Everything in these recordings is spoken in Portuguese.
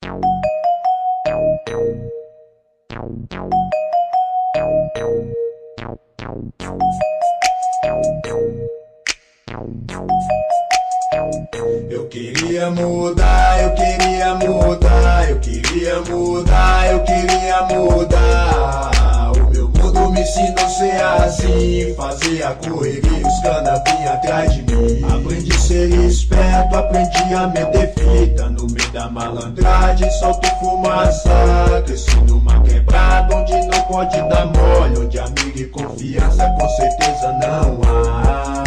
Eu queria mudar, eu queria mudar, eu queria mudar, eu queria mudar. O meu mundo me ensinou a ser assim, fazer a correria, os cana vinham atrás de mim. Aprendi a ser esperto, aprendi a meter fita no meio da malandragem, solto fumaça. Cresci numa quebrada onde não pode dar mole, onde amigo e confiança com certeza não há.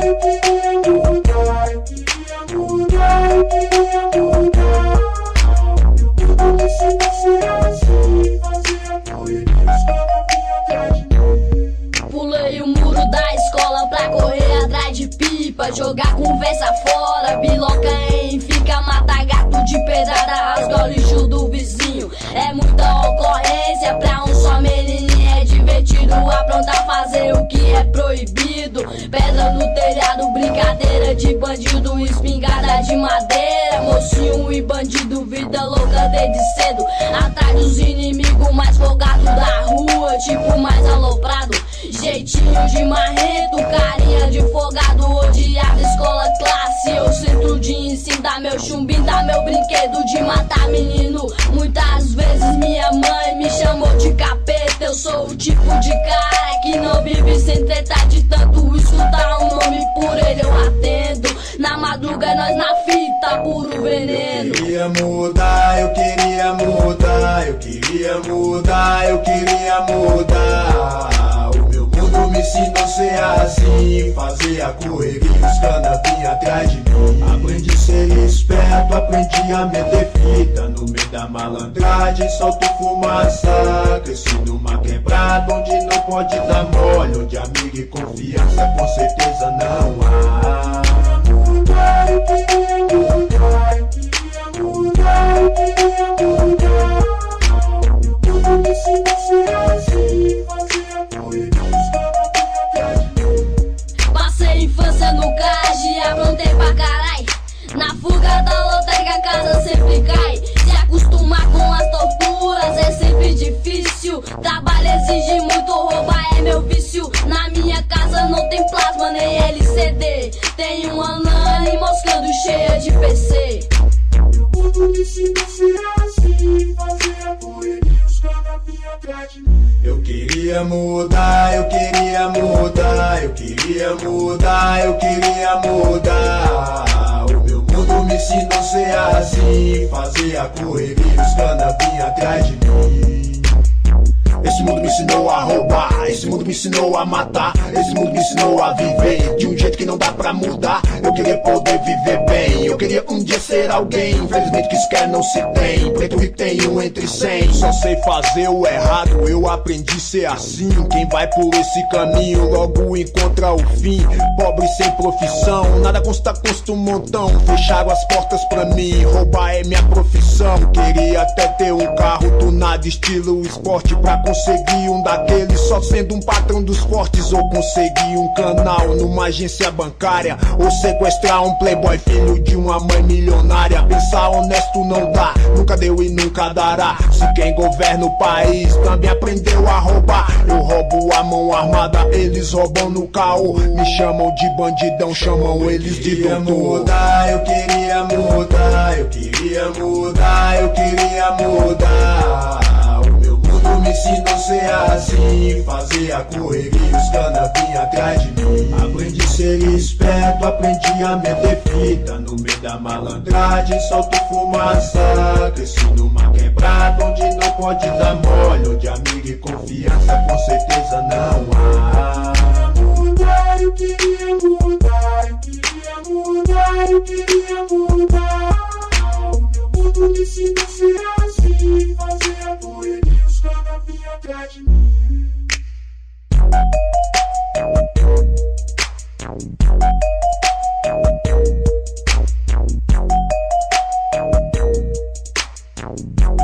Eu queria mudar, eu queria mudar, eu queria mudar. Eu comecei a ser assim, fazer a correria, os caras vinham atrás de mim. Pulei o muro da escola pra correr atrás de pipa, jogar conversa fora, biloca fica, mata gato de pedrada, rasga o lixo do vizinho. É muita ocorrência pra um só menininho, é divertido aprontar, fazer o que é proibido. Pedra no telhado, brincadeira de bandido, espingarda de madeira, mocinho e bandido, vida louca desde cedo, atrás dos inimigos mais folgados da rua, tipo mais aloprado, jeitinho de marrento, carinha de folgado, odiado, escola classe, eu centro de ensino, dá meu chumbinho, dá meu brinquedo de matar menino. Muitas vezes minha mãe me chamou de capeta, eu sou o tipo de cara que não vive sem treta, de tanto escutar um nome por ele eu atendo. Na madruga nós na fita, puro veneno. Eu queria mudar, eu queria mudar, eu queria mudar, eu queria mudar. O meu mundo me ensinou a ser assim, fazer a correria, os cana vinham atrás de mim. Aprendi a ser esperto, aprendi a meter fita no meio da malandragem, solto fumaça. Cresci numa quebrada onde não pode dar mole, onde amigo e confiança com certeza não há. Eu queria mudar, eu queria mudar, eu queria mudar. Eu comecei a ser assim, fazer a correria, os caras vinham atrás de mim. Passei infância no cage, aprontei pra carai. Na fuga da lotérica a casa sempre cai. Se acostumar com as torturas é sempre difícil. Trabalho exige muito, roubar é meu vício. Na minha casa não tem plasma nem LCD, tem uma LAN moscando cheia de PC. O mundo me ensinou a ser assim, fazer a correria, os cana vinham atrás de mim. Eu queria mudar, eu queria mudar, eu queria mudar, eu queria mudar. O meu mundo me ensinou a ser assim, fazer a correria, os cana vinham atrás de mim. Esse mundo me ensinou a roubar, esse mundo me ensinou a matar, esse mundo me ensinou a viver de um jeito que não dá pra mudar. Eu queria poder viver bem, eu queria um dia ser alguém, infelizmente que isso quer não se tem. Preto rico tem um entre 100. Só sei fazer o errado, eu aprendi a ser assim. Quem vai por esse caminho logo encontra o fim. Pobre sem profissão, nada consta um montão. Fecharam as portas pra mim, roubar é minha profissão. Queria até ter um carro tunado estilo esporte, pra conseguir um daqueles só sendo um patrão dos fortes. Ou conseguir um canal numa agência bancária, ou sequestrar um playboy filho de uma mãe milionária. Pensar honesto não dá, nunca deu e nunca dará. Se quem governa o país também aprendeu a roubar, eu roubo a mão armada, eles roubam no caô. Me chamam de bandidão, chamam eles de doutor. Eu queria mudar, eu queria mudar, eu queria mudar. Me ensinou a ser assim, fazer a correria, os cana vinham atrás de mim. Aprendi a ser esperto, aprendi a meter fita no meio da malandragem, solto fumaça. Cresci numa quebrada onde não pode dar mole, onde amigo e confiança com certeza não há. Eu queria mudar, eu queria mudar, eu queria mudar. O meu mundo me ensinou a ser assim, fazer a correria, os cana vinham atrás de mim. Wow.